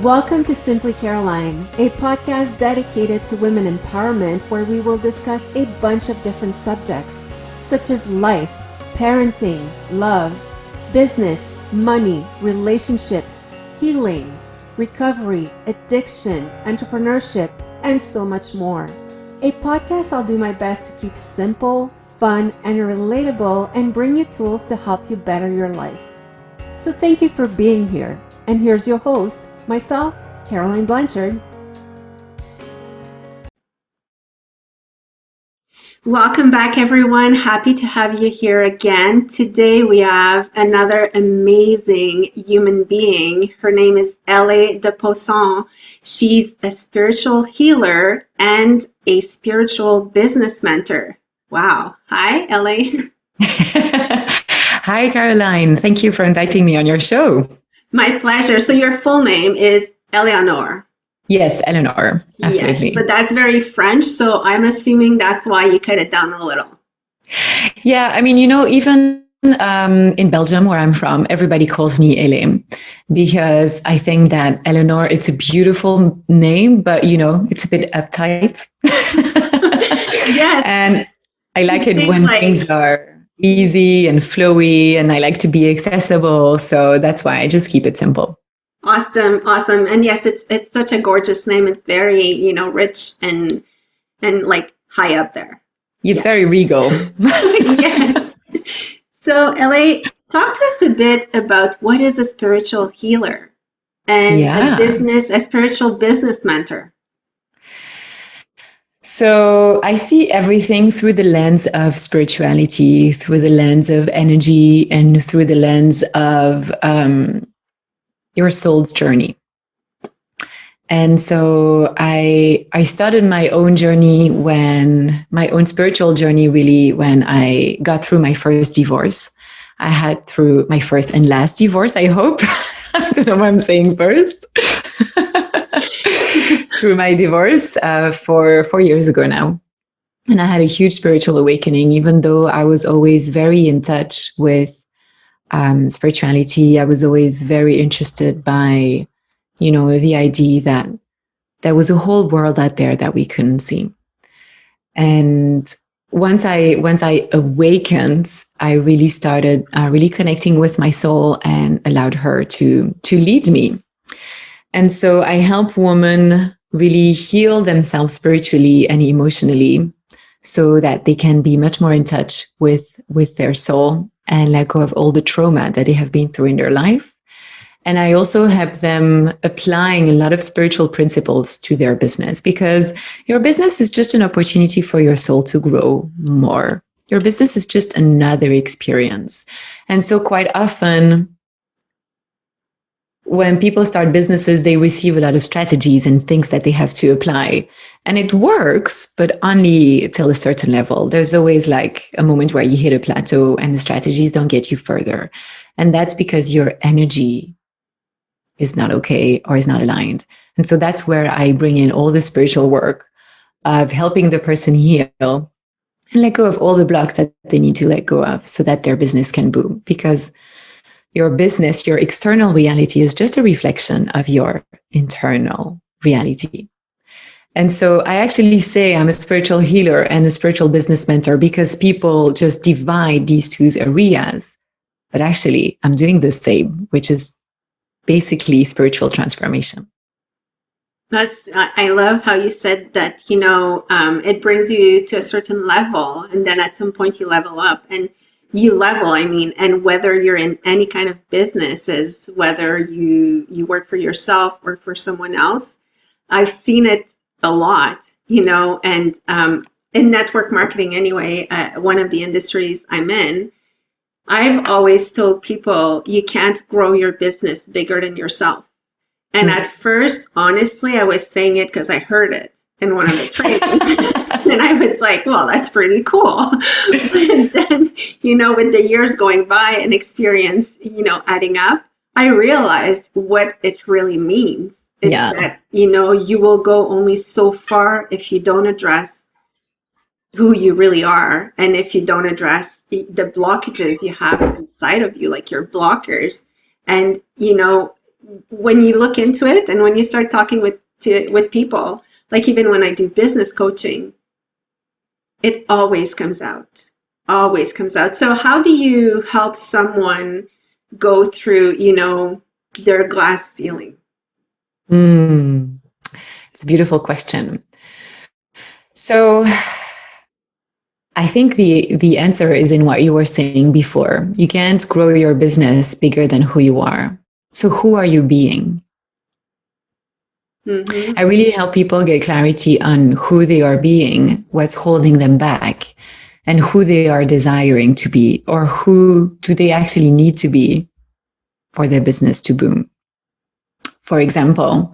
Welcome to Simply Caroline, a podcast dedicated to women empowerment where we will discuss a bunch of different subjects such as life, parenting, love, business, money, relationships, healing, recovery, addiction, entrepreneurship, and so much more. A podcast I'll do my best to keep simple, fun, and relatable and bring you tools to help you better your life. So thank you for being here. And here's your host, myself, Caroline Blanchard. Welcome back, everyone. Happy to have you here again. Today we have another amazing human being. Her name is Éléonore de Posson. She's a spiritual healer and a spiritual business mentor. Wow. Hi, Ellie. Hi, Caroline. Thank you for inviting me on your show. My pleasure. So your full name is Éléonore. Yes, Éléonore. Absolutely. Yes, but that's very French, so I'm assuming that's why you cut it down a little. Yeah, I mean, even in Belgium, where I'm from, everybody calls me Elé because I think that Éléonore, it's a beautiful name, but, it's a bit uptight. Yes. And I like it when things are easy and flowy, and I like to be accessible. So that's why I just keep it simple. Awesome. And yes, it's such a gorgeous name. It's very, rich and like high up there. It's very regal. Yes. So LA, talk to us a bit about what is a spiritual healer and a spiritual business mentor. So I see everything through the lens of spirituality, through the lens of energy, and through the lens of your soul's journey. And so I started my own journey my own spiritual journey really when I got through my first divorce. I had through my first and last divorce, I hope. I don't know what I'm saying first. Through my divorce for 4 years ago now. And I had a huge spiritual awakening, even though I was always very in touch with spirituality. I was always very interested by, the idea that there was a whole world out there that we couldn't see. And once I awakened, I really started really connecting with my soul and allowed her to lead me. And so I help women really heal themselves spiritually and emotionally so that they can be much more in touch with their soul and let go of all the trauma that they have been through in their life. And I also help them applying a lot of spiritual principles to their business, because your business is just an opportunity for your soul to grow more. Your business is just another experience. And so quite often, when people start businesses, they receive a lot of strategies and things that they have to apply. And it works, but only till a certain level. There's always like a moment where you hit a plateau and the strategies don't get you further. And that's because your energy is not okay or is not aligned. And so that's where I bring in all the spiritual work of helping the person heal and let go of all the blocks that they need to let go of so that their business can boom. Because your business, your external reality is just a reflection of your internal reality. And so I actually say I'm a spiritual healer and a spiritual business mentor because people just divide these two areas. But actually, I'm doing the same, which is basically spiritual transformation. I love how you said that, it brings you to a certain level, and then at some point you level up. And and whether you're in any kind of businesses, whether you work for yourself or for someone else, I've seen it a lot, and in network marketing anyway, one of the industries I'm in, I've always told people you can't grow your business bigger than yourself. And at first, honestly, I was saying it because I heard it in one of the trainings. And I was like, well, that's pretty cool. And then, with the years going by and experience, adding up, I realized what it really means. It's that, you will go only so far if you don't address who you really are. And if you don't address the blockages you have inside of you, like your blockers. And, when you look into it and when you start talking with people, like even when I do business coaching, it always comes out. Always comes out. So how do you help someone go through, their glass ceiling? It's a beautiful question. So I think the answer is in what you were saying before. You can't grow your business bigger than who you are. So who are you being? I really help people get clarity on who they are being, what's holding them back, and who they are desiring to be, or who do they actually need to be for their business to boom. For example,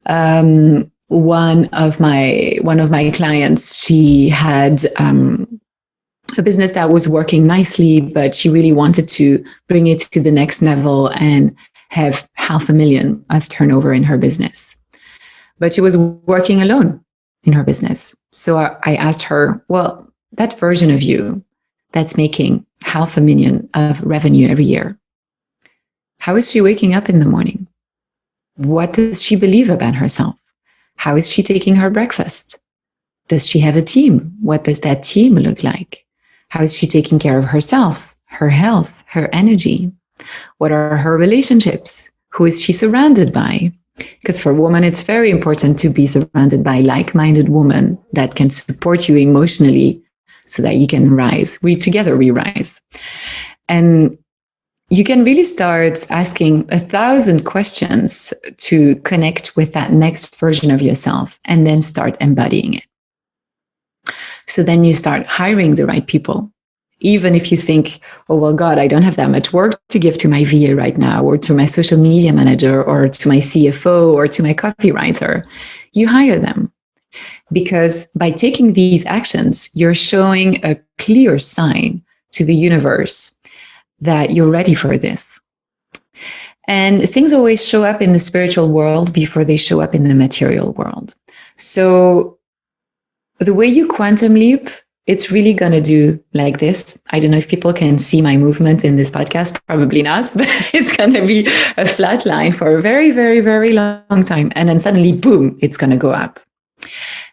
one of my clients, she had a business that was working nicely, but she really wanted to bring it to the next level and have 500,000 of turnover in her business. But she was working alone in her business. So I asked her, well, that version of you that's making 500,000 of revenue every year, how is she waking up in the morning? What does she believe about herself? How is she taking her breakfast? Does she have a team? What does that team look like? How is she taking care of herself, her health, her energy? What are her relationships? Who is she surrounded by? Because for women, it's very important to be surrounded by like-minded women that can support you emotionally so that you can rise. Together we rise. And you can really start asking 1,000 questions to connect with that next version of yourself and then start embodying it. So then you start hiring the right people. Even if you think, oh, well, God, I don't have that much work to give to my VA right now, or to my social media manager, or to my CFO, or to my copywriter, you hire them. Because by taking these actions, you're showing a clear sign to the universe that you're ready for this. And things always show up in the spiritual world before they show up in the material world. So the way you quantum leap, it's really going to do like this. I don't know if people can see my movement in this podcast. Probably not, but it's going to be a flat line for a very, very, very long time. And then suddenly, boom, it's going to go up.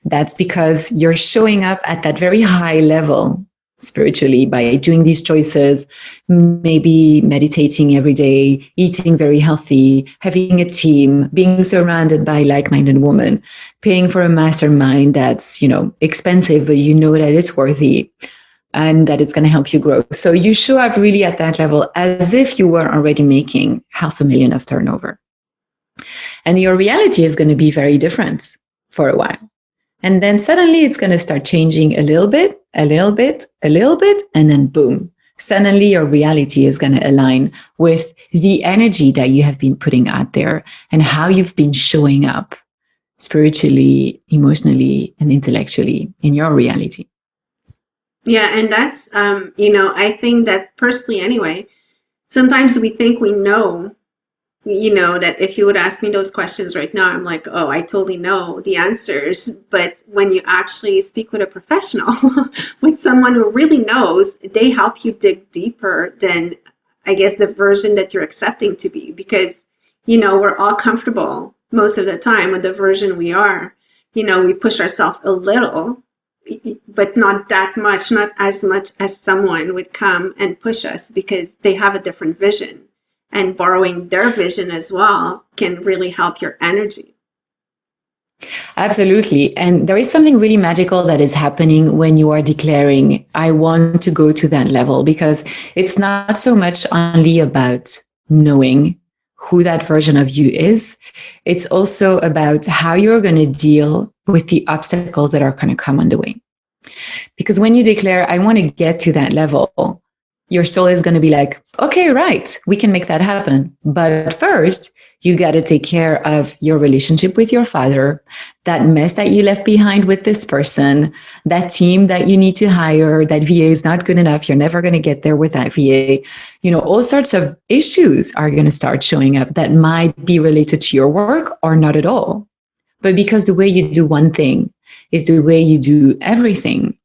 That's because you're showing up at that very high level spiritually by doing these choices, maybe meditating every day, eating very healthy, having a team, being surrounded by like-minded women, paying for a mastermind that's, expensive, but you know that it's worthy and that it's going to help you grow. So you show up really at that level as if you were already making 500,000 of turnover. And your reality is going to be very different for a while. And then suddenly it's going to start changing a little bit, and then boom, suddenly your reality is going to align with the energy that you have been putting out there and how you've been showing up spiritually, emotionally, and intellectually in your reality. Yeah, and that's, I think that personally anyway, sometimes we think we know, that if you would ask me those questions right now, I'm like, oh, I totally know the answers. But when you actually speak with a professional, with someone who really knows, they help you dig deeper than, I guess, the version that you're accepting to be. Because, we're all comfortable most of the time with the version we are. We push ourselves a little, but not that much, not as much as someone would come and push us because they have a different vision. And borrowing their vision as well can really help your energy. Absolutely. And there is something really magical that is happening when you are declaring, I want to go to that level, because it's not so much only about knowing who that version of you is. It's also about how you're going to deal with the obstacles that are going to come on the way. Because when you declare, I want to get to that level, your soul is going to be like, okay, right, we can make that happen. But first, you got to take care of your relationship with your father, that mess that you left behind with this person, that team that you need to hire, that VA is not good enough. You're never going to get there with that VA. All sorts of issues are going to start showing up that might be related to your work or not at all. But because the way you do one thing is the way you do everything,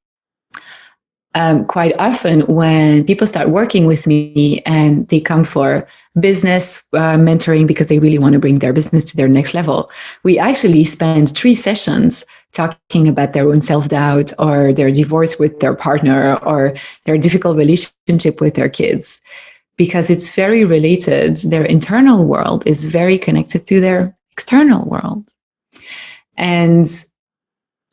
quite often when people start working with me and they come for business mentoring because they really want to bring their business to their next level, we actually spend 3 sessions talking about their own self-doubt or their divorce with their partner or their difficult relationship with their kids, because it's very related. Their internal world is very connected to their external world. And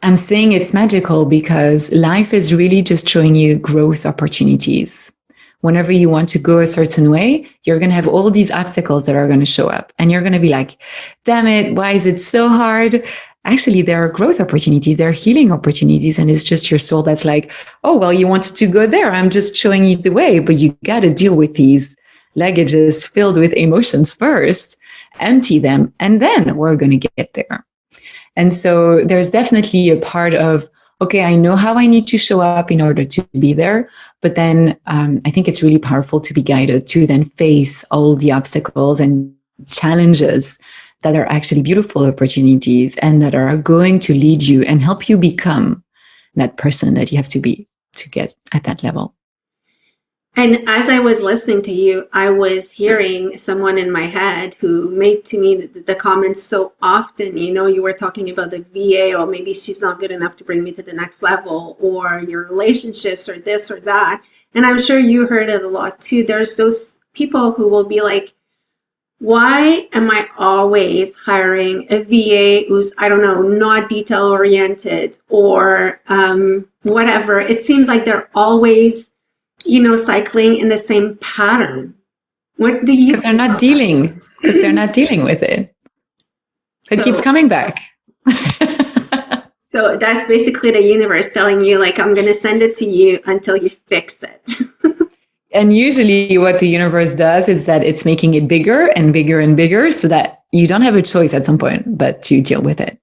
I'm saying it's magical because life is really just showing you growth opportunities. Whenever you want to go a certain way, you're going to have all these obstacles that are going to show up. And you're going to be like, damn it, why is it so hard? Actually, there are growth opportunities, there are healing opportunities. And it's just your soul that's like, oh, well, you wanted to go there. I'm just showing you the way, but you got to deal with these luggages filled with emotions first, empty them, and then we're going to get there. And so there's definitely a part of, okay, I know how I need to show up in order to be there. But then I think it's really powerful to be guided to then face all the obstacles and challenges that are actually beautiful opportunities and that are going to lead you and help you become that person that you have to be to get at that level. And as I was listening to you, I was hearing someone in my head who made to me the comments so often, you were talking about the VA, or maybe she's not good enough to bring me to the next level, or your relationships, or this or that. And I'm sure you heard it a lot too. There's those people who will be like, why am I always hiring a VA who's, I don't know, not detail oriented or whatever? It seems like they're always cycling in the same pattern. What do you? Because they're not dealing. Because they're not dealing with it. So it keeps coming back. So that's basically the universe telling you, like, I'm going to send it to you until you fix it. And usually what the universe does is that it's making it bigger and bigger and bigger so that you don't have a choice at some point but to deal with it.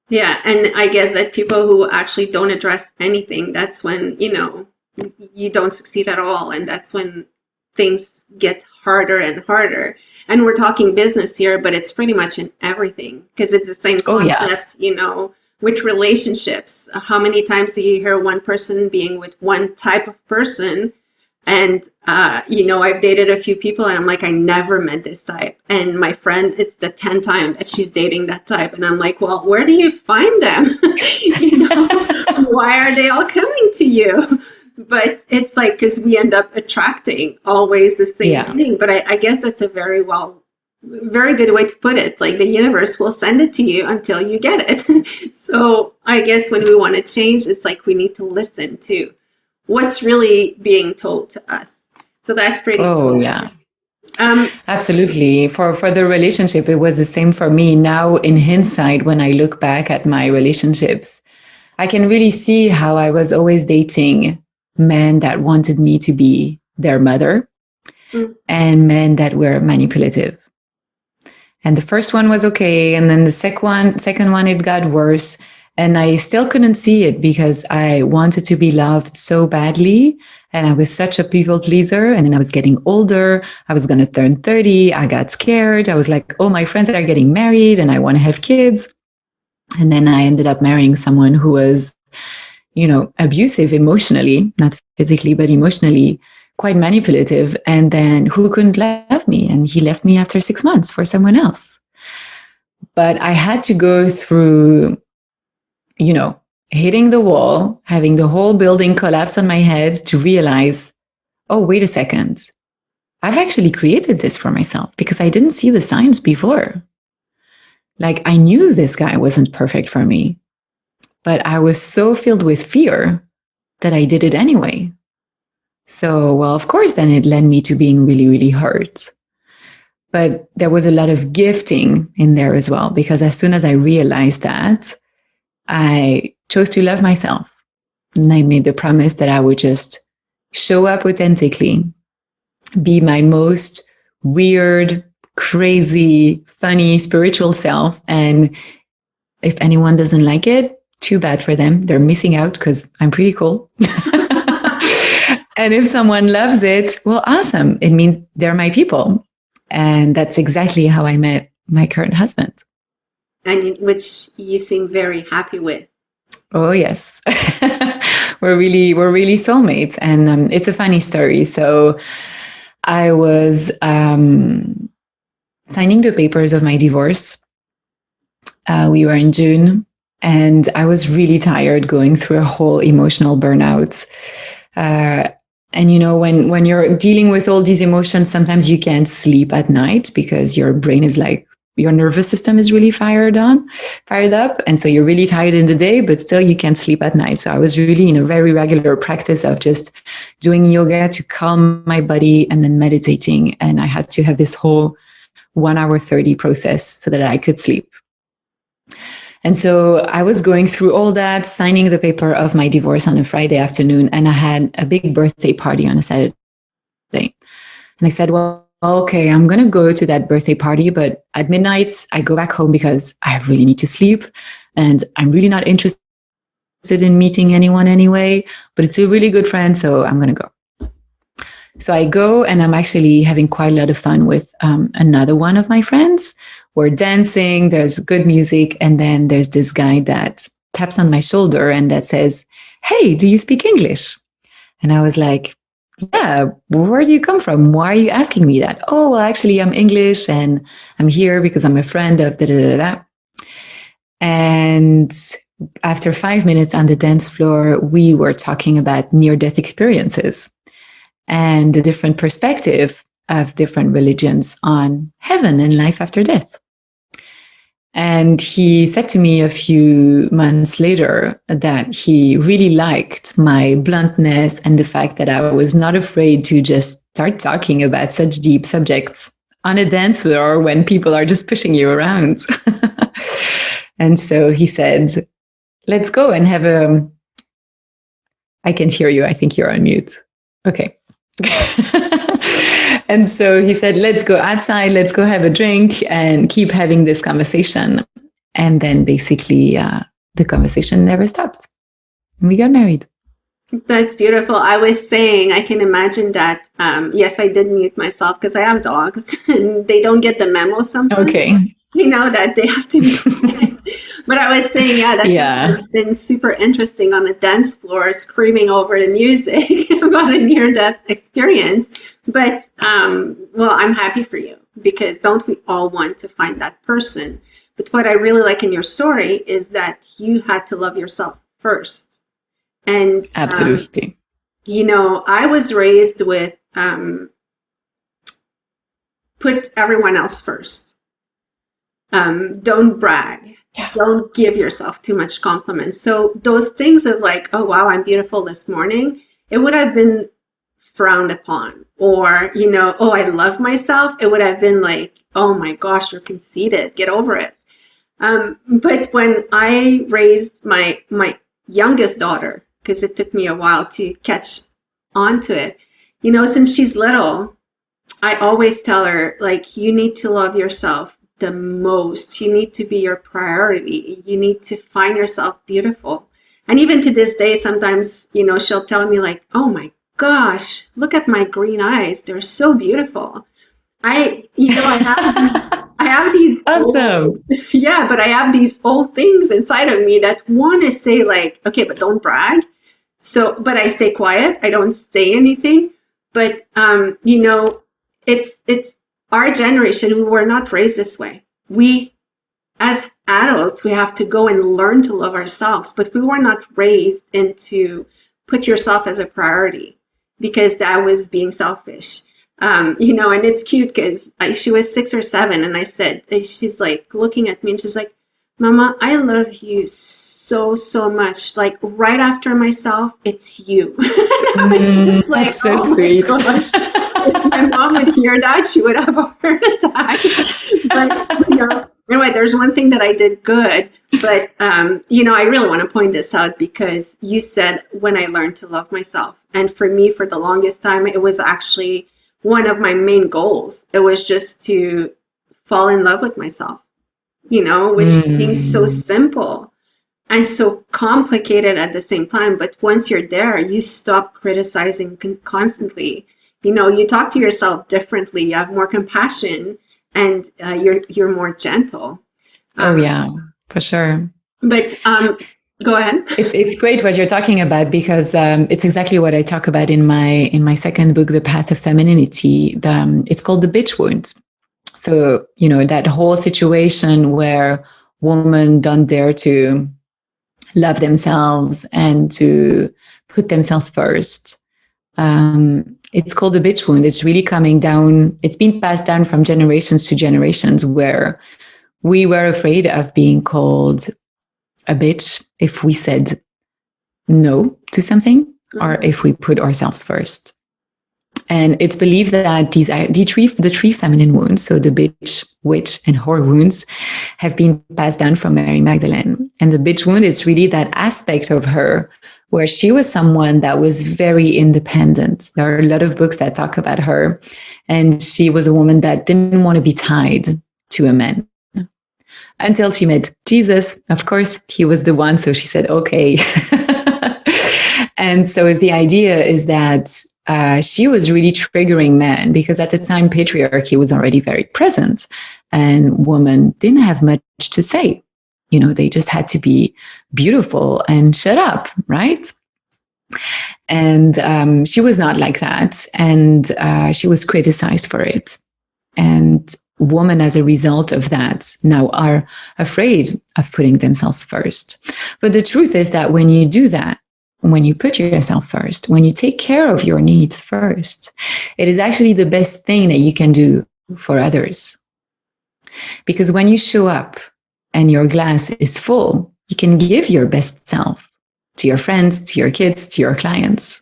Yeah. And I guess that people who actually don't address anything, that's when, you don't succeed at all. And that's when things get harder and harder. And we're talking business here, but it's pretty much in everything because it's the same concept, with relationships. How many times do you hear one person being with one type of person? And, I've dated a few people and I'm like, I never met this type. And my friend, it's the 10th time that she's dating that type. And I'm like, well, where do you find them? Why are they all coming to you? But it's like, because we end up attracting always the same thing. But I guess that's a very good way to put it. Like the universe will send it to you until you get it. So I guess when we want to change, it's like we need to listen to what's really being told to us. So that's pretty cool. Yeah. Absolutely. For the relationship, it was the same for me. Now, in hindsight, when I look back at my relationships, I can really see how I was always dating men that wanted me to be their mother and men that were manipulative. And the first one was okay. And then the second one, it got worse. And I still couldn't see it because I wanted to be loved so badly. And I was such a people pleaser. And then I was getting older. I was going to turn 30. I got scared. I was like, oh, my friends are getting married and I want to have kids. And then I ended up marrying someone who was, abusive emotionally, not physically, but emotionally, quite manipulative. And then who couldn't love me? And he left me after 6 months for someone else. But I had to go through, hitting the wall, having the whole building collapse on my head to realize, oh, wait a second. I've actually created this for myself because I didn't see the signs before. Like I knew this guy wasn't perfect for me, but I was so filled with fear that I did it anyway. So, well, of course, then it led me to being really, really hurt. But there was a lot of gifting in there as well, because as soon as I realized that, I chose to love myself. And I made the promise that I would just show up authentically, be my most weird, crazy, funny, spiritual self. And if anyone doesn't like it, too bad for them. They're missing out because I'm pretty cool. And if someone loves it, well, awesome. It means they're my people. And that's exactly how I met my current husband. And which you seem very happy with. Oh yes, we're really soulmates, and it's a funny story. So I was signing the papers of my divorce. We were in June, and I was really tired, going through a whole emotional burnout. Uh, and when you're dealing with all these emotions, sometimes you can't sleep at night because your brain is like, your nervous system is really fired up, and so you're really tired in the day, but still you can't sleep at night. So I was really in a very regular practice of just doing yoga to calm my body and then meditating, and I had to have this whole 1 hour 30 process so that I could sleep. And so I was going through all that, signing the paper of my divorce on a Friday afternoon, and I had a big birthday party on a Saturday. And I said, well, okay, I'm going to go to that birthday party, but at midnight, I go back home because I really need to sleep. And I'm really not interested in meeting anyone anyway, but it's a really good friend, so I'm going to go. So I go, and I'm actually having quite a lot of fun with another one of my friends. We're dancing, there's good music, and then there's this guy that taps on my shoulder and that says, "Hey, do you speak English?" And I was like, "Yeah, where do you come from? Why are you asking me that?" "Oh, well, actually, I'm English, and I'm here because I'm a friend of da da da da." And after 5 minutes on the dance floor, we were talking about near-death experiences and the different perspective of different religions on heaven and life after death. And he said to me a few months later that he really liked my bluntness and the fact that I was not afraid to just start talking about such deep subjects on a dance floor when people are just pushing you around. And so he said, "Let's go and have a..." I can't hear you. I think you're on mute. Okay. And so he said, "Let's go outside, let's go have a drink and keep having this conversation." And then basically the conversation never stopped. And we got married. That's beautiful. I was saying, I can imagine that. Yes, I did mute myself because I have dogs and they don't get the memo sometimes. Okay. That they have to be quiet. But I was saying, yeah, that must have been super interesting on the dance floor, screaming over the music about a near-death experience. But, well, I'm happy for you because don't we all want to find that person? But what I really like in your story is that you had to love yourself first. And, absolutely. I was raised with put everyone else first. Don't brag. Yeah. Don't give yourself too much compliments. So those things of like, "Oh, wow, I'm beautiful this morning," it would have been frowned upon. Or, "Oh, I love myself." It would have been like, "Oh my gosh, you're conceited. Get over it." But when I raised my youngest daughter, because it took me a while to catch on to it, since she's little, I always tell her, like, you need to love yourself the most. You need to be your priority. You need to find yourself beautiful. And even to this day, sometimes, she'll tell me like, "Oh my gosh, look at my green eyes. They're so beautiful." I have these awesome. but I have these old things inside of me that want to say like, "Okay, but don't brag." So, but I stay quiet. I don't say anything. But, it's our generation. We were not raised this way. We, as adults, we have to go and learn to love ourselves, but we were not raised into put yourself as a priority because that was being selfish. And it's cute because she was 6 or 7 and I said, she's like looking at me and she's like, "Mama, I love you so, so much. Like right after myself, it's you." And I was just like, that's so "Oh sweet." my gosh. If my mom would hear that, she would have a heart attack. But, anyway, there's one thing that I did good. But, I really want to point this out because you said when I learned to love myself. And for me, for the longest time, it was actually one of my main goals. It was just to fall in love with myself, which seems so simple and so complicated at the same time. But once you're there, you stop criticizing constantly. You talk to yourself differently. You have more compassion, and you're more gentle. Oh yeah, for sure. But Go ahead. It's great what you're talking about because it's exactly what I talk about in my second book, The Path of Femininity. It's called the bitch wound. So that whole situation where women don't dare to love themselves and to put themselves first. It's called the bitch wound. It's really coming down. It's been passed down from generations to generations where we were afraid of being called a bitch if we said no to something or if we put ourselves first. And it's believed that the three feminine wounds, so the bitch, witch, and whore wounds, have been passed down from Mary Magdalene. And the bitch wound, it's really that aspect of her where she was someone that was very independent. There are a lot of books that talk about her. And she was a woman that didn't want to be tied to a man. Until she met Jesus. Of course, he was the one. So she said, okay. And so the idea is that she was really triggering men because at the time patriarchy was already very present and women didn't have much to say. They just had to be beautiful and shut up, right? And she was not like that. And she was criticized for it. And women, as a result of that, now are afraid of putting themselves first. But the truth is that when you do that, when you put yourself first, when you take care of your needs first, it is actually the best thing that you can do for others. Because when you show up and your glass is full, you can give your best self to your friends, to your kids, to your clients.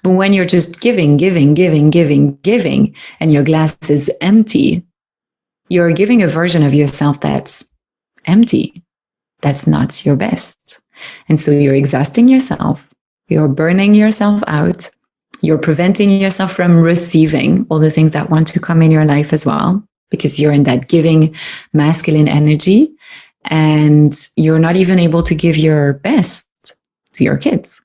But when you're just giving, and your glass is empty, you're giving a version of yourself that's empty. That's not your best. And so you're exhausting yourself. You're burning yourself out. You're preventing yourself from receiving all the things that want to come in your life as well, because you're in that giving masculine energy and you're not even able to give your best to your kids.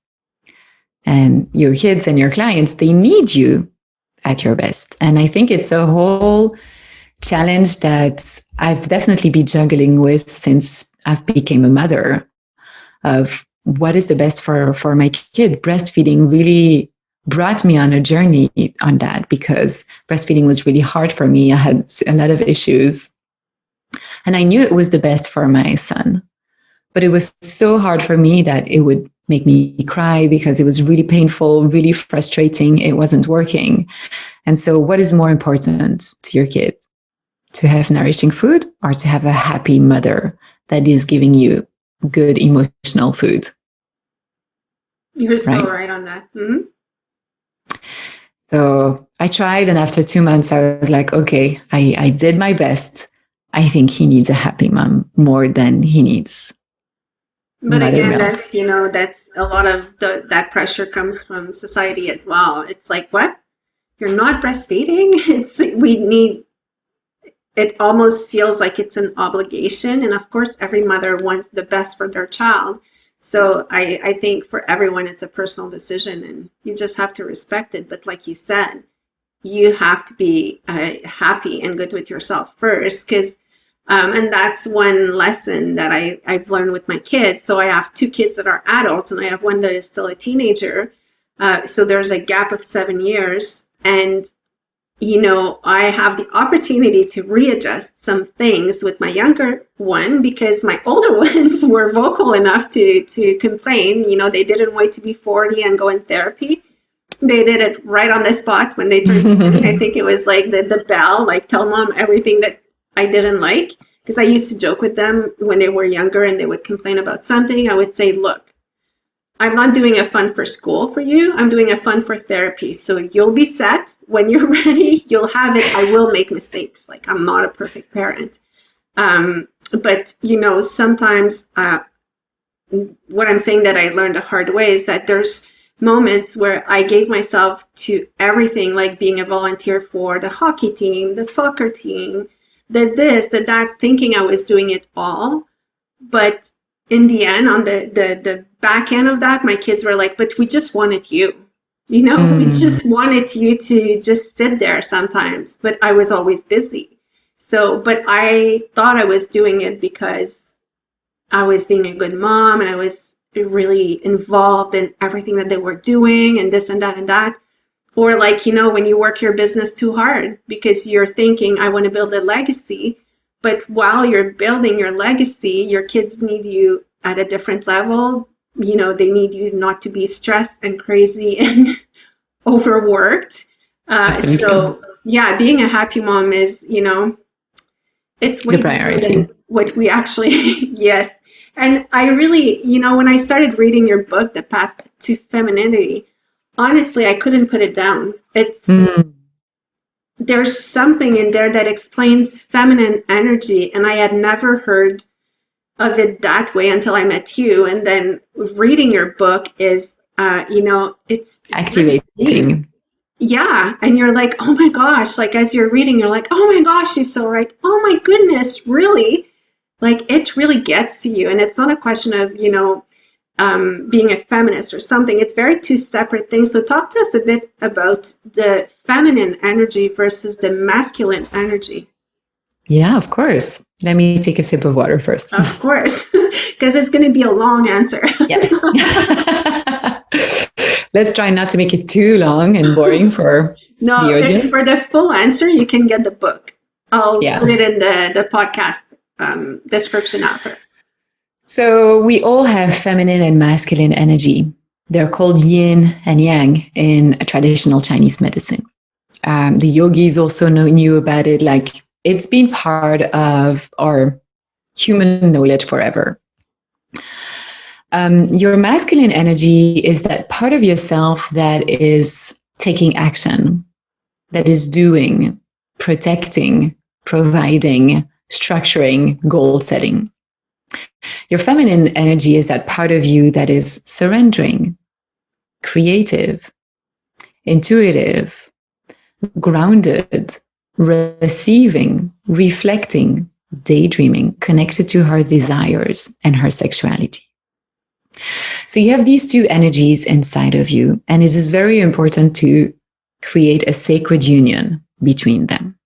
And your kids and your clients, they need you at your best. And I think it's a whole challenge that I've definitely been juggling with since I've become a mother of what is the best for my kid. Breastfeeding really brought me on a journey on that because breastfeeding was really hard for me. I had a lot of issues and I knew it was the best for my son, but it was so hard for me that it would make me cry because it was really painful, really frustrating. It wasn't working. And so what is more important to your kid? To have nourishing food or to have a happy mother that is giving you good emotional food? You're so right on that. Mm-hmm. So I tried, and after 2 months, I was like, okay, I did my best. I think he needs a happy mom more than he needs. But again, that's, that's a lot of that pressure comes from society as well. It's like, what? You're not breastfeeding? It almost feels like it's an obligation. And of course, every mother wants the best for their child. So I think for everyone, it's a personal decision and you just have to respect it. But like you said, you have to be happy and good with yourself first, because and that's one lesson that I've learned with my kids. So I have 2 kids that are adults and I have one that is still a teenager. So there's a gap of 7 years. And, I have the opportunity to readjust some things with my younger one because my older ones were vocal enough to complain. They didn't wait to be 40 and go in therapy. They did it right on the spot when they turned 20. I think it was like the bell, like tell mom everything that I didn't like, because I used to joke with them when they were younger and they would complain about something. I would say, look, I'm not doing a fun for school for you. I'm doing a fun for therapy. So you'll be set. When you're ready, you'll have it. I will make mistakes. Like, I'm not a perfect parent. But, sometimes what I'm saying that I learned the hard way is that there's moments where I gave myself to everything, like being a volunteer for the hockey team, the soccer team, the that, thinking I was doing it all. But in the end, on the back end of that, my kids were like, but we just wanted you. We just wanted you to just sit there sometimes. But I was always busy. So, but I thought I was doing it because I was being a good mom and I was really involved in everything that they were doing and this and that and that. Or like, when you work your business too hard because you're thinking, I want to build a legacy. But while you're building your legacy, your kids need you at a different level. They need you not to be stressed and crazy and overworked. Absolutely. So yeah, being a happy mom is, it's way The priority. than what we actually, yes. And I really, when I started reading your book, The Path to Femininity, honestly, I couldn't put it down. There's something in there that explains feminine energy, and I had never heard of it that way until I met you. And then reading your book is, it's activating. Yeah. And you're like, oh my gosh, like as you're reading, you're like, oh my gosh, she's so right. Oh my goodness, really? Like it really gets to you. And it's not a question of, being a feminist or something. It's very two separate things. So talk to us a bit about the feminine energy versus the masculine energy. Yeah, of course. Let me take a sip of water first. Of course, because it's going to be a long answer. Yeah. Let's try not to make it too long and boring for the audience. For the full answer, you can get the book. I'll put it in the podcast description after. So we all have feminine and masculine energy. They're called yin and yang in traditional Chinese medicine. The yogis also knew about it. Like it's been part of our human knowledge forever. Your masculine energy is that part of yourself that is taking action, that is doing, protecting, providing, structuring, goal setting. Your feminine energy is that part of you that is surrendering, creative, intuitive, grounded, receiving, reflecting, daydreaming, connected to her desires and her sexuality. So you have these two energies inside of you, and it is very important to create a sacred union between them.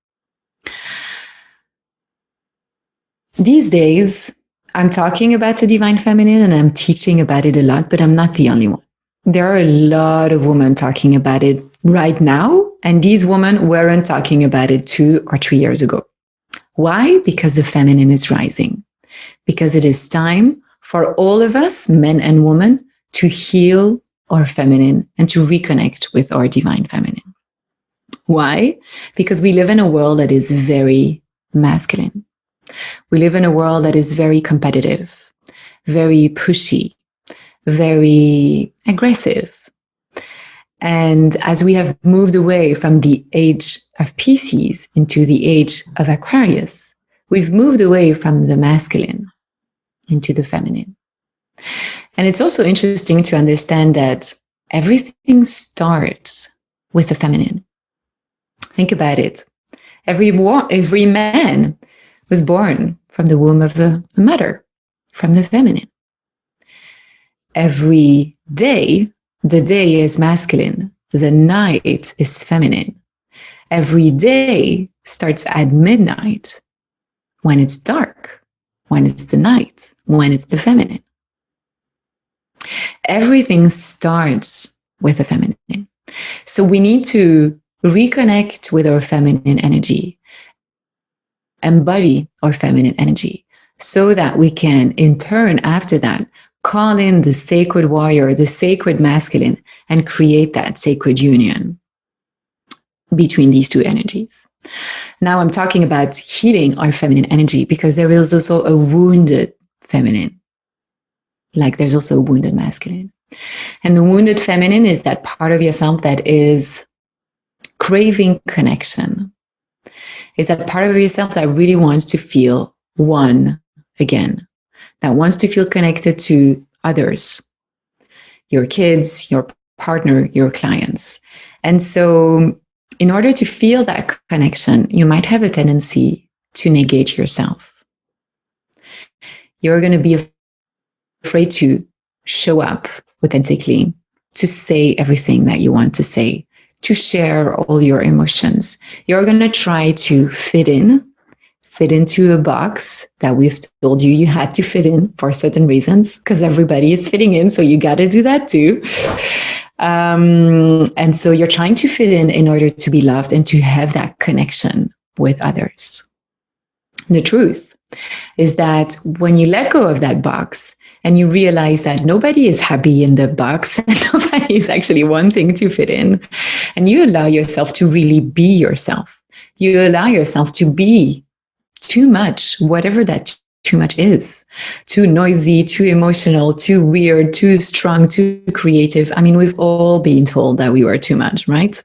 These days, I'm talking about the divine feminine and I'm teaching about it a lot, but I'm not the only one. There are a lot of women talking about it right now, and these women weren't talking about it 2 or 3 years ago. Why? Because the feminine is rising. Because it is time for all of us, men and women, to heal our feminine and to reconnect with our divine feminine. Why? Because we live in a world that is very masculine. We live in a world that is very competitive, very pushy, very aggressive. And as we have moved away from the age of Pisces into the age of Aquarius, we've moved away from the masculine into the feminine. And it's also interesting to understand that everything starts with the feminine. Think about it. Every man was born from the womb of a mother, from the feminine. Every day, the day is masculine, the night is feminine. Every day starts at midnight, when it's dark, when it's the night, when it's the feminine. Everything starts with the feminine. So we need to reconnect with our feminine energy, embody our feminine energy, so that we can, in turn, after that, call in the sacred warrior, the sacred masculine, and create that sacred union between these two energies. Now I'm talking about healing our feminine energy because there is also a wounded feminine. Like there's also a wounded masculine. And the wounded feminine is that part of yourself that is craving connection. Is that part of yourself that really wants to feel one again, that wants to feel connected to others, your kids, your partner, your clients. And so in order to feel that connection, you might have a tendency to negate yourself. You're going to be afraid to show up authentically, to say everything that you want to say, to share all your emotions. You're going to try to fit in, fit into a box that we've told you had to fit in for certain reasons, because everybody is fitting in, so you got to do that too. And so you're trying to fit in order to be loved and to have that connection with others. The truth is that when you let go of that box and you realize that nobody is happy in the box and nobody is actually wanting to fit in, and you allow yourself to really be yourself, you allow yourself to be too much, whatever that too much is, too noisy, too emotional, too weird, too strong, too creative. I mean, we've all been told that we were too much, right?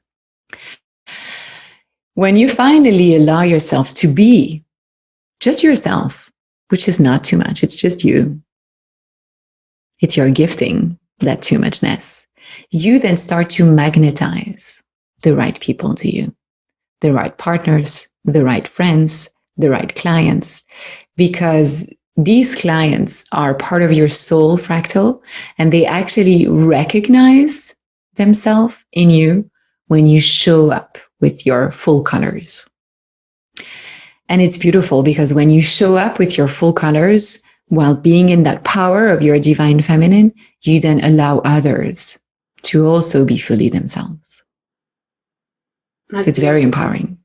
When you finally allow yourself to be just yourself, which is not too much, it's just you. It's your gifting, that too muchness. You then start to magnetize the right people to you, the right partners, the right friends, the right clients, because these clients are part of your soul fractal and they actually recognize themselves in you when you show up with your full colors. And it's beautiful because when you show up with your full colors while being in that power of your divine feminine, you then allow others to also be fully themselves. So it's very empowering.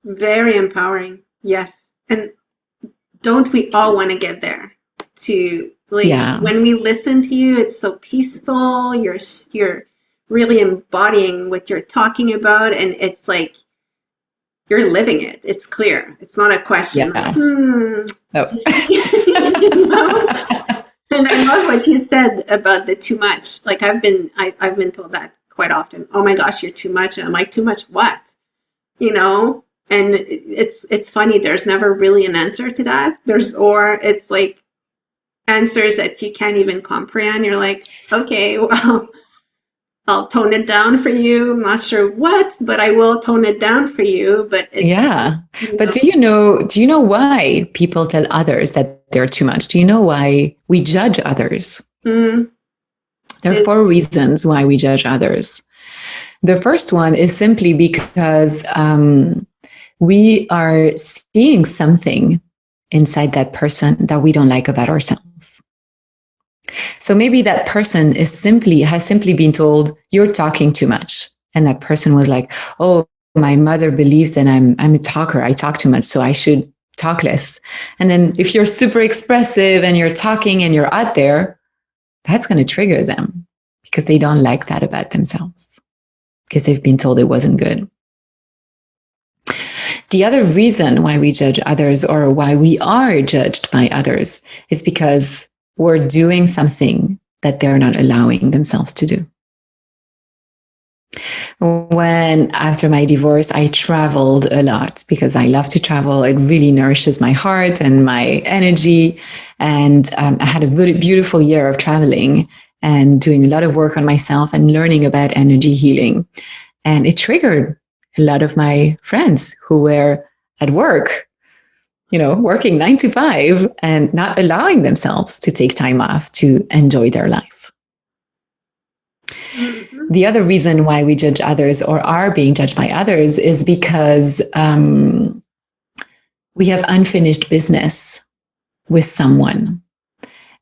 Very empowering. Yes. And don't we all want to get there to when we listen to you, it's so peaceful. You're really embodying what you're talking about. And it's like, you're living it. It's clear. It's not a question. Yeah. Like, no. You know? And I love what you said about the too much. Like I've been told that quite often. Oh my gosh, you're too much. And I'm like, too much what? You know? And it's funny. There's never really an answer to that. It's like answers that you can't even comprehend. You're like, okay, well, I'll tone it down for you. I'm not sure what, but I will tone it down for you. But But do you know why people tell others that they're too much? Do you know why we judge others? There are 4 reasons why we judge others. The first one is simply because we are seeing something inside that person that we don't like about ourselves. So maybe that person has simply been told, you're talking too much. And that person was like, oh, my mother believes that I'm a talker. I talk too much, so I should talk less. And then if you're super expressive and you're talking and you're out there, that's going to trigger them because they don't like that about themselves because they've been told it wasn't good. The other reason why we judge others or why we are judged by others is because we're doing something that they're not allowing themselves to do. When after my divorce, I traveled a lot because I love to travel. It really nourishes my heart and my energy. And I had a beautiful year of traveling and doing a lot of work on myself and learning about energy healing. And it triggered a lot of my friends who were at work, working 9 to 5 and not allowing themselves to take time off to enjoy their life. Mm-hmm. The other reason why we judge others or are being judged by others is because we have unfinished business with someone.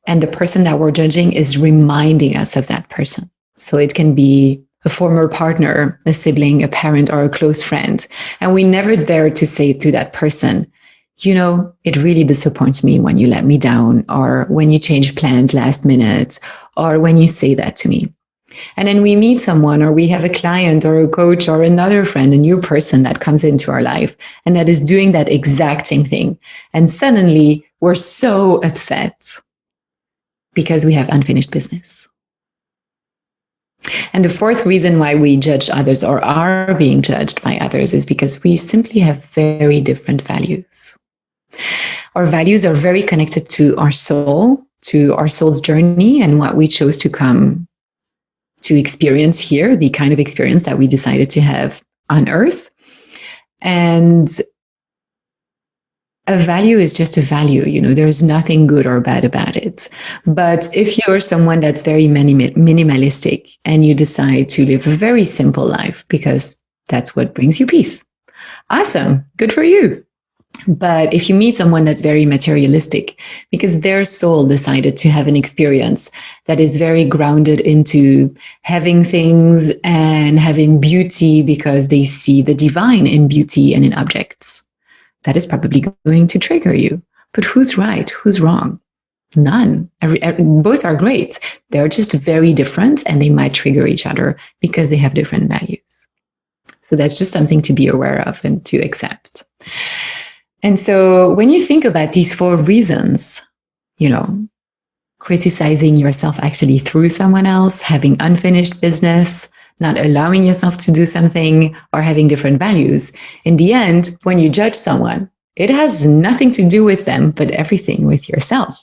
And the person that we're judging is reminding us of that person. So it can be a former partner, a sibling, a parent, or a close friend. And we never dare to say to that person, it really disappoints me when you let me down, or when you change plans last minute, or when you say that to me. And then we meet someone, or we have a client or a coach or another friend, a new person that comes into our life and that is doing that exact same thing. And suddenly we're so upset because we have unfinished business. And the fourth reason why we judge others or are being judged by others is because we simply have very different values. Our values are very connected to our soul, to our soul's journey and what we chose to come to experience here, the kind of experience that we decided to have on Earth. And a value is just a value, there's nothing good or bad about it. But if you're someone that's very minimalistic and you decide to live a very simple life because that's what brings you peace, awesome, good for you. But if you meet someone that's very materialistic, because their soul decided to have an experience that is very grounded into having things and having beauty because they see the divine in beauty and in objects, that is probably going to trigger you. But who's right? Who's wrong? None. Both are great. They're just very different and they might trigger each other because they have different values. So that's just something to be aware of and to accept. And so when you think about these 4 reasons, criticizing yourself actually through someone else, having unfinished business, not allowing yourself to do something, or having different values, in the end, when you judge someone, it has nothing to do with them, but everything with yourself.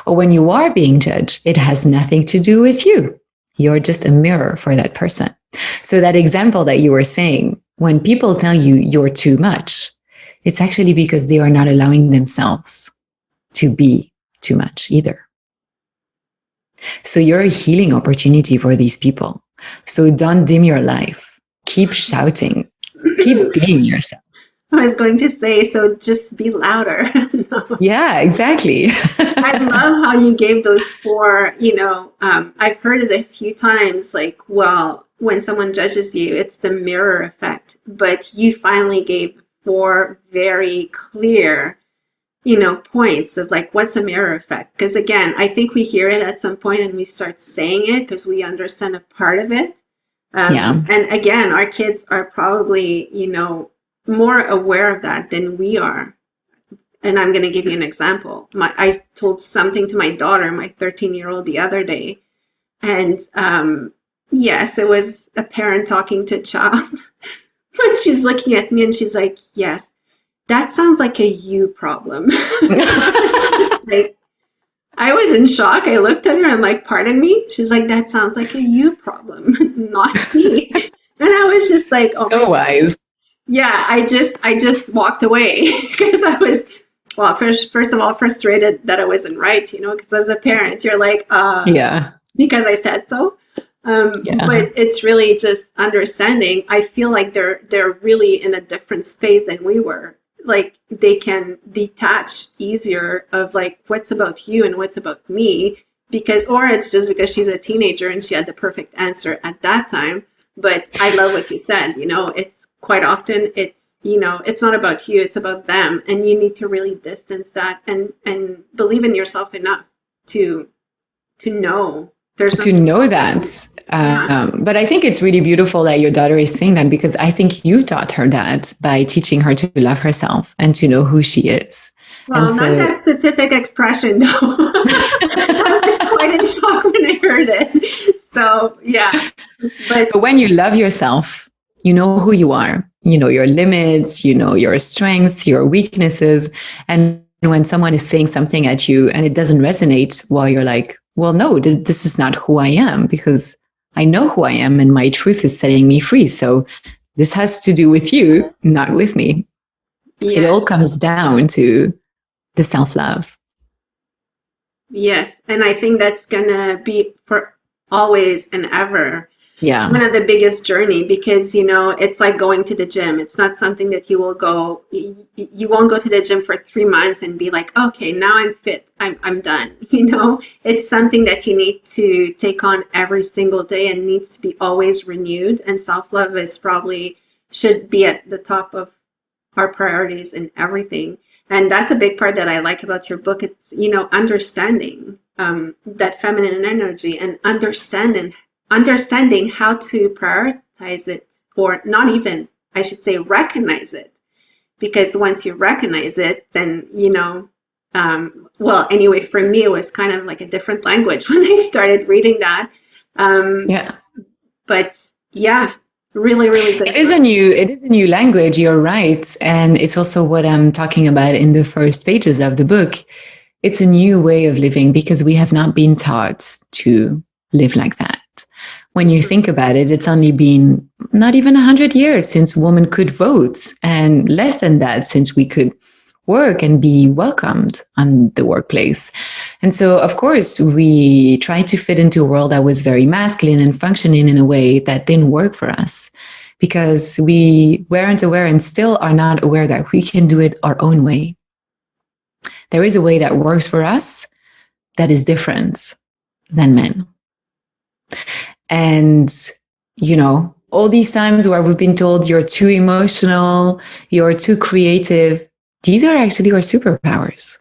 Or when you are being judged, it has nothing to do with you. You're just a mirror for that person. So that example that you were saying, when people tell you you're too much, it's actually because they are not allowing themselves to be too much either. So you're a healing opportunity for these people. So don't dim your life. Keep shouting. Keep being yourself. I was going to say, so just be louder. No. Yeah, exactly. I love how you gave those 4, I've heard it a few times, like, well, when someone judges you, it's the mirror effect. But you finally gave 4 very clear, points of like, what's a mirror effect? Because again, I think we hear it at some point and we start saying it because we understand a part of it. And again, our kids are probably, more aware of that than we are. And I'm going to give you an example. I told something to my daughter, my 13-year-old, the other day. And yes, it was a parent talking to a child. But she's looking at me and she's like, yes, that sounds like a you problem. Like, I was in shock. I looked at her and I'm like, pardon me? She's like, that sounds like a you problem, not me. And I was just like, oh, so wise. Yeah, I just walked away because I was, well, first of all, frustrated that I wasn't right, because as a parent, you're like, because I said so. But it's really just understanding. I feel like they're really in a different space than we were. Like, they can detach easier of like, what's about you and what's about me, or it's just because she's a teenager and she had the perfect answer at that time. But I love what you said, it's quite often it's not about you, it's about them. And you need to really distance that and believe in yourself enough to know that. But I think it's really beautiful that your daughter is saying that, because I think you taught her that by teaching her to love herself and to know who she is. Well, not that specific expression, no. I was quite in shock when I heard it. So, yeah. But when you love yourself, you know who you are. You know your limits, you know your strengths, your weaknesses. And when someone is saying something at you and it doesn't resonate, well, you're like, well, no, this is not who I am, because I know who I am and my truth is setting me free. So this has to do with you, not with me. Yeah. It all comes down to the self-love. Yes. And I think that's going to be for always and ever. Yeah. One of the biggest journey, because, it's like going to the gym. It's not something that you won't go to the gym for 3 months and be like, okay, now I'm fit. I'm done. It's something that you need to take on every single day and needs to be always renewed. And self-love should be at the top of our priorities in everything. And that's a big part that I like about your book. It's, understanding that feminine energy and understanding how to prioritize it, or not even, I should say, recognize it. Because once you recognize it, then, well, anyway, for me, it was kind of like a different language when I started reading that. But yeah, really, really good. It is a new language. You're right. And it's also what I'm talking about in the first pages of the book. It's a new way of living because we have not been taught to live like that. When you think about it, it's only been not even 100 years since women could vote, and less than that since we could work and be welcomed on the workplace. And so, of course, we tried to fit into a world that was very masculine and functioning in a way that didn't work for us. because we weren't aware and still are not aware that we can do it our own way. There is a way that works for us that is different than men. And, all these times where we've been told you're too emotional, you're too creative, these are actually our superpowers,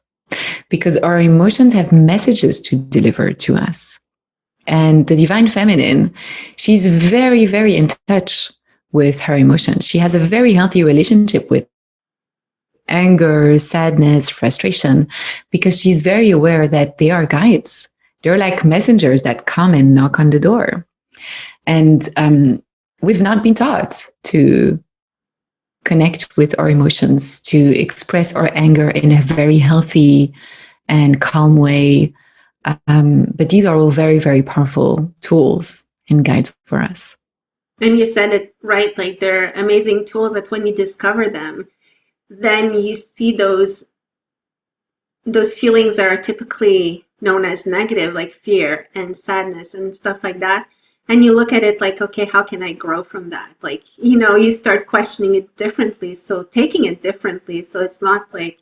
because our emotions have messages to deliver to us. And the divine feminine, she's very, very in touch with her emotions. She has a very healthy relationship with anger, sadness, frustration, because she's very aware that they are guides. They're like messengers that come and knock on the door. And we've not been taught to connect with our emotions, to express our anger in a very healthy and calm way. But these are all very, very powerful tools and guides for us. And you said it right, like they're amazing tools that when you discover them, then you see those feelings that are typically known as negative, like fear and sadness and stuff like that. And you look at it like, okay, how can I grow from that? Like, you start questioning it differently. So taking it differently. So it's not like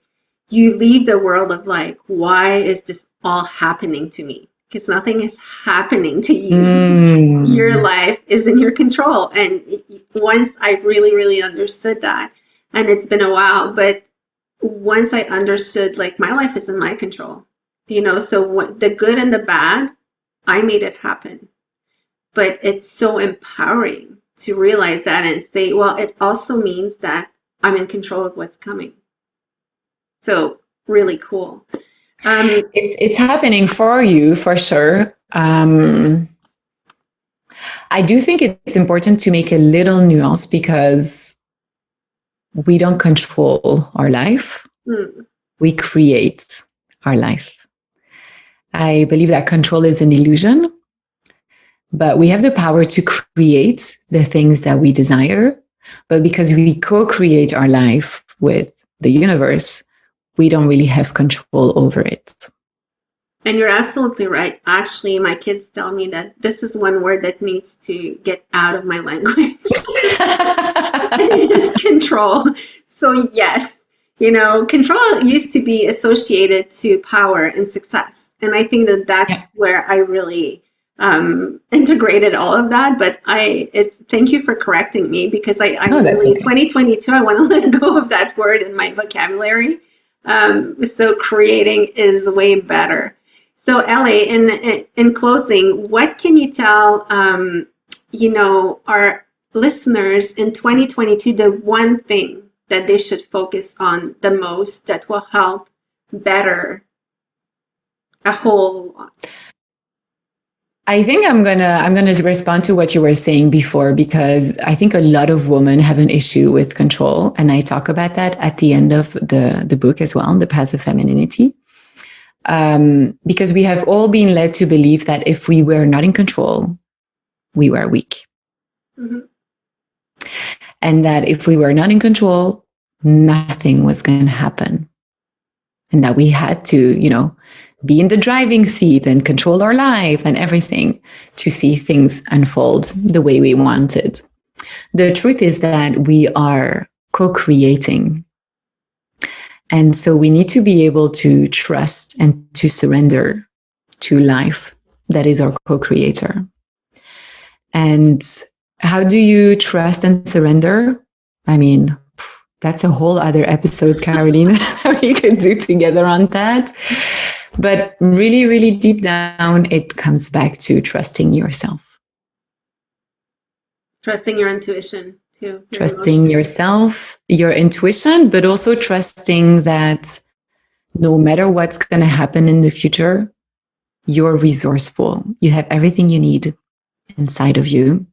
you leave the world of like, why is this all happening to me? Because nothing is happening to you. Your life is in your control. And once I really, really understood that, and it's been a while, but once I understood, like, my life is in my control, so the good and the bad, I made it happen. But it's so empowering to realize that and say, well, it also means that I'm in control of what's coming. So really cool. It's happening for you, for sure. I do think it's important to make a little nuance, because we don't control our life. We create our life. I believe that control is an illusion, but we have the power to create the things that we desire. But because we co-create our life with the universe, we don't really have control over it. And you're absolutely right. Actually, my kids tell me that this is one word that needs to get out of my language. It's control. So yes, control used to be associated to power and success. And I think that that's where I really integrated all of that. But thank you for correcting me, because I really, okay. 2022, I want to let go of that word in my vocabulary. So creating is way better. So Ellie, in closing, what can you tell, our listeners in 2022, the one thing that they should focus on the most that will help better a whole lot? I think I'm gonna respond to what you were saying before, because I think a lot of women have an issue with control, and I talk about that at the end of the book as well, The Path of Femininity. Because we have all been led to believe that if we were not in control, we were weak. Mm-hmm. And that if we were not in control, nothing was going to happen. And that we had to, be in the driving seat and control our life and everything to see things unfold the way we wanted. The truth is that we are co-creating. And so we need to be able to trust and to surrender to life that is our co-creator. And how do you trust and surrender? I mean, that's a whole other episode, Caroline, that we could do together on that. But really, really deep down, it comes back to trusting yourself. Trusting your intuition. Trusting yourself, your intuition, but also trusting that no matter what's going to happen in the future, you're resourceful. You have everything you need inside of you.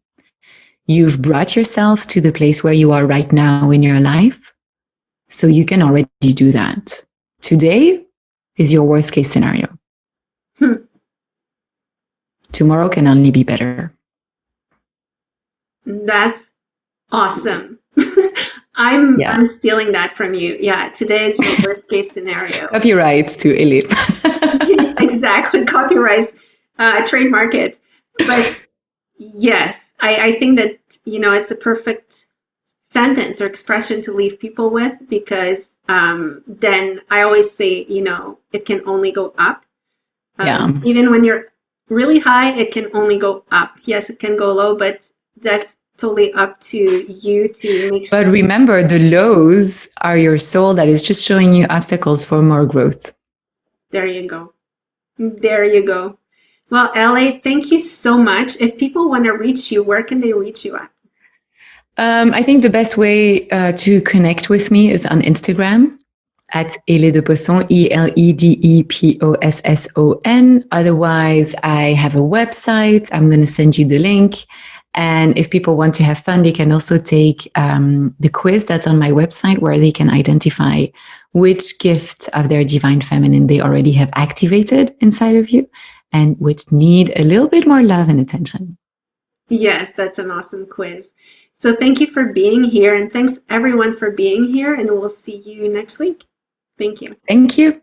You've brought yourself to the place where you are right now in your life, so you can already do that. Today is your worst case scenario. Tomorrow can only be better. That's awesome. I'm stealing that from you. Yeah, today is your worst case scenario. Copyrights to Elite. Exactly, copyright, trademark it. But yes, I think that, it's a perfect sentence or expression to leave people with, because then I always say, it can only go up. Yeah. Even when you're really high, it can only go up. Yes, it can go low, but that's totally up to you to make sure. But remember, the lows are your soul that is just showing you obstacles for more growth. There you go. There you go. Well, LA, thank you so much. If people want to reach you, where can they reach you at? I think the best way to connect with me is on Instagram at Éléonore de Posson, ELEDEPOSSON. Otherwise, I have a website. I'm going to send you the link. And if people want to have fun, they can also take the quiz that's on my website, where they can identify which gift of their divine feminine they already have activated inside of you and which need a little bit more love and attention. Yes, that's an awesome quiz. So thank you for being here, and thanks everyone for being here, and we'll see you next week. Thank you. Thank you.